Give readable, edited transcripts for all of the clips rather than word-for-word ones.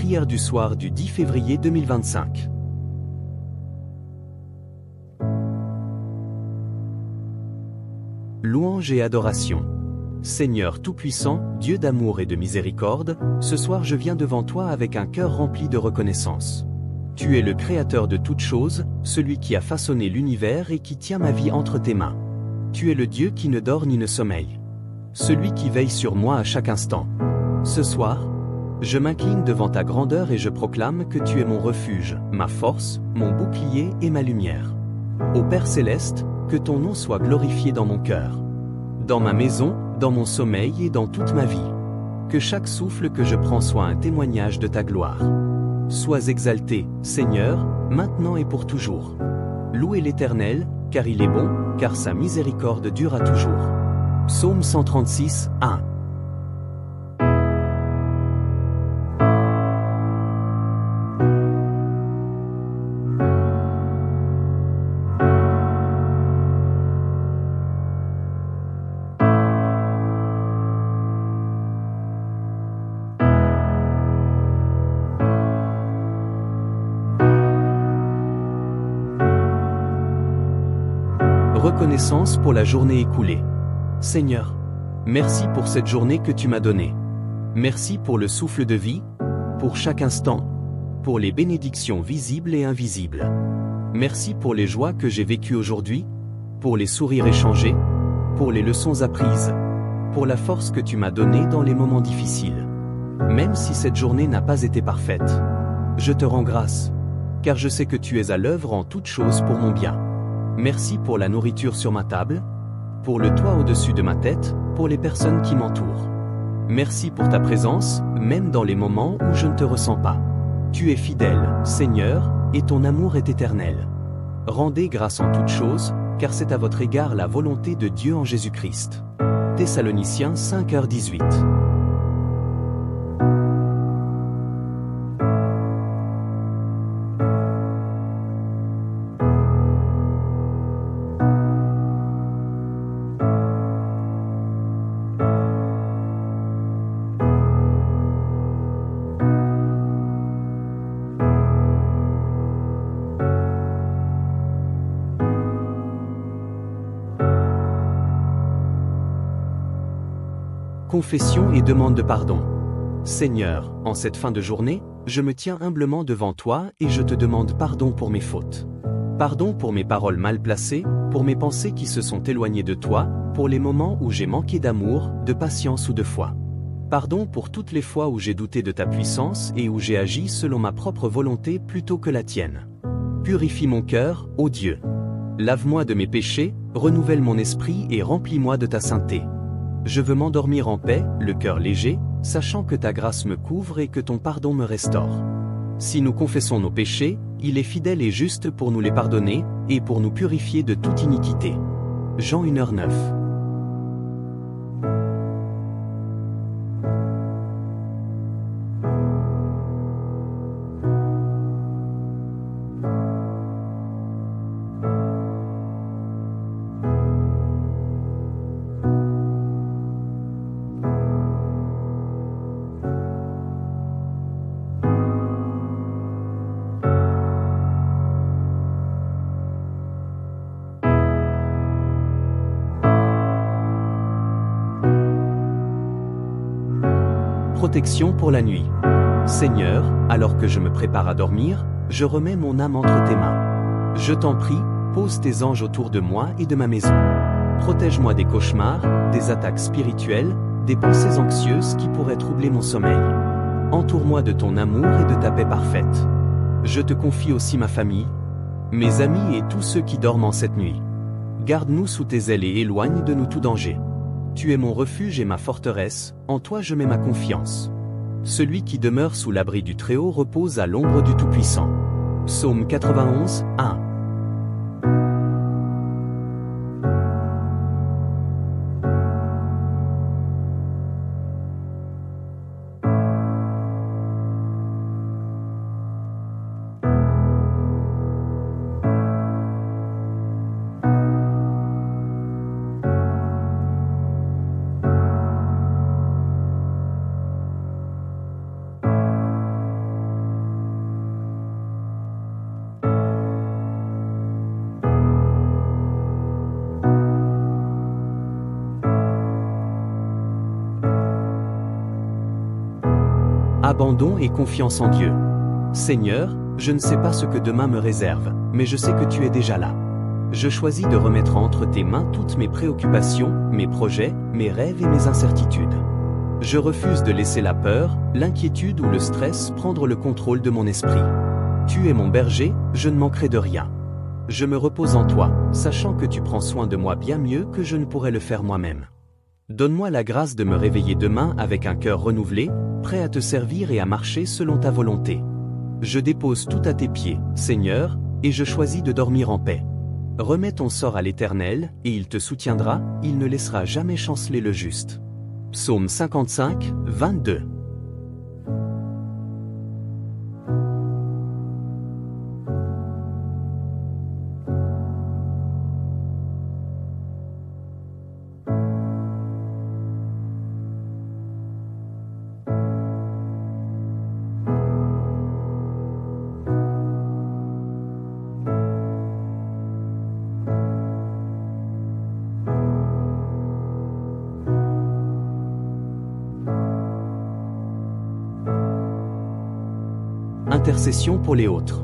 Prière du soir du 10 février 2025. Louange et adoration. Seigneur Tout-Puissant, Dieu d'amour et de miséricorde, ce soir je viens devant toi avec un cœur rempli de reconnaissance. Tu es le Créateur de toutes choses, celui qui a façonné l'univers et qui tient ma vie entre tes mains. Tu es le Dieu qui ne dort ni ne sommeille. Celui qui veille sur moi à chaque instant. Ce soir, je m'incline devant ta grandeur et je proclame que tu es mon refuge, ma force, mon bouclier et ma lumière. Ô Père céleste, que ton nom soit glorifié dans mon cœur. Dans ma maison, dans mon sommeil et dans toute ma vie. Que chaque souffle que je prends soit un témoignage de ta gloire. Sois exalté, Seigneur, maintenant et pour toujours. Louez l'Éternel, car il est bon, car sa miséricorde dure à toujours. Psaume 136, 1. Reconnaissance pour la journée écoulée. Seigneur, merci pour cette journée que tu m'as donnée. Merci pour le souffle de vie, pour chaque instant, pour les bénédictions visibles et invisibles. Merci pour les joies que j'ai vécues aujourd'hui, pour les sourires échangés, pour les leçons apprises, pour la force que tu m'as donnée dans les moments difficiles. Même si cette journée n'a pas été parfaite, je te rends grâce, car je sais que tu es à l'œuvre en toutes choses pour mon bien. Merci pour la nourriture sur ma table, pour le toit au-dessus de ma tête, pour les personnes qui m'entourent. Merci pour ta présence, même dans les moments où je ne te ressens pas. Tu es fidèle, Seigneur, et ton amour est éternel. Rendez grâce en toutes choses, car c'est à votre égard la volonté de Dieu en Jésus-Christ. Thessaloniciens 5h18. Confession et demande de pardon. Seigneur, en cette fin de journée, je me tiens humblement devant toi et je te demande pardon pour mes fautes. Pardon pour mes paroles mal placées, pour mes pensées qui se sont éloignées de toi, pour les moments où j'ai manqué d'amour, de patience ou de foi. Pardon pour toutes les fois où j'ai douté de ta puissance et où j'ai agi selon ma propre volonté plutôt que la tienne. Purifie mon cœur, ô Dieu. Lave-moi de mes péchés, renouvelle mon esprit et remplis-moi de ta sainteté. Je veux m'endormir en paix, le cœur léger, sachant que ta grâce me couvre et que ton pardon me restaure. Si nous confessons nos péchés, il est fidèle et juste pour nous les pardonner, et pour nous purifier de toute iniquité. Jean 1h9. Protection pour la nuit. Seigneur, alors que je me prépare à dormir, je remets mon âme entre tes mains. Je t'en prie, pose tes anges autour de moi et de ma maison. Protège-moi des cauchemars, des attaques spirituelles, des pensées anxieuses qui pourraient troubler mon sommeil. Entoure-moi de ton amour et de ta paix parfaite. Je te confie aussi ma famille, mes amis et tous ceux qui dorment en cette nuit. Garde-nous sous tes ailes et éloigne de nous tout danger. Tu es mon refuge et ma forteresse, en toi je mets ma confiance. Celui qui demeure sous l'abri du Très-Haut repose à l'ombre du Tout-Puissant. Psaume 91, 1. Abandon et confiance en Dieu. Seigneur, je ne sais pas ce que demain me réserve, mais je sais que tu es déjà là. Je choisis de remettre entre tes mains toutes mes préoccupations, mes projets, mes rêves et mes incertitudes. Je refuse de laisser la peur, l'inquiétude ou le stress prendre le contrôle de mon esprit. Tu es mon berger, je ne manquerai de rien. Je me repose en toi, sachant que tu prends soin de moi bien mieux que je ne pourrais le faire moi-même. Donne-moi la grâce de me réveiller demain avec un cœur renouvelé, prêt à te servir et à marcher selon ta volonté. Je dépose tout à tes pieds, Seigneur, et je choisis de dormir en paix. Remets ton sort à l'Éternel, et il te soutiendra, il ne laissera jamais chanceler le juste. Psaume 55, 22. Intercession pour les autres.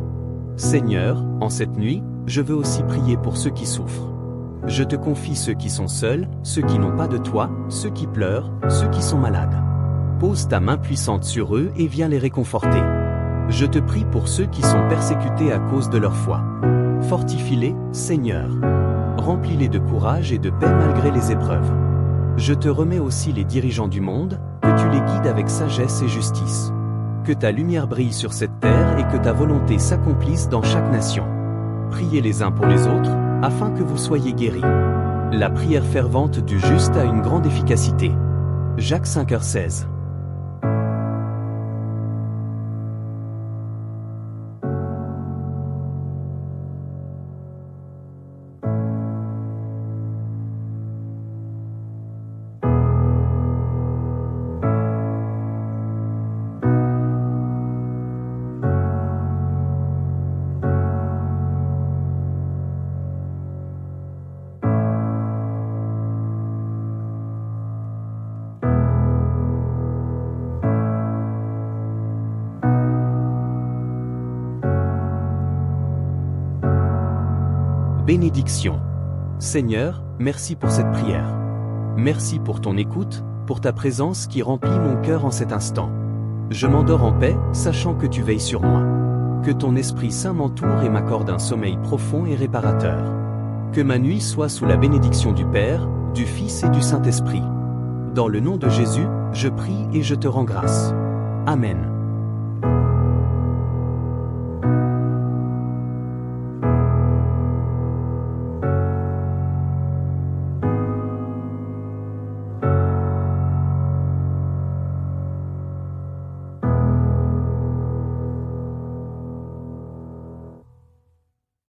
Seigneur, en cette nuit, je veux aussi prier pour ceux qui souffrent. Je te confie ceux qui sont seuls, ceux qui n'ont pas de toi, ceux qui pleurent, ceux qui sont malades. Pose ta main puissante sur eux et viens les réconforter. Je te prie pour ceux qui sont persécutés à cause de leur foi. Fortifie-les, Seigneur. Remplis-les de courage et de paix malgré les épreuves. Je te remets aussi les dirigeants du monde, que tu les guides avec sagesse et justice. Que ta lumière brille sur cette terre et que ta volonté s'accomplisse dans chaque nation. Priez les uns pour les autres, afin que vous soyez guéris. La prière fervente du juste a une grande efficacité. Jacques 5h16. Bénédiction. Seigneur, merci pour cette prière. Merci pour ton écoute, pour ta présence qui remplit mon cœur en cet instant. Je m'endors en paix, sachant que tu veilles sur moi. Que ton Esprit Saint m'entoure et m'accorde un sommeil profond et réparateur. Que ma nuit soit sous la bénédiction du Père, du Fils et du Saint-Esprit. Dans le nom de Jésus, je prie et je te rends grâce. Amen.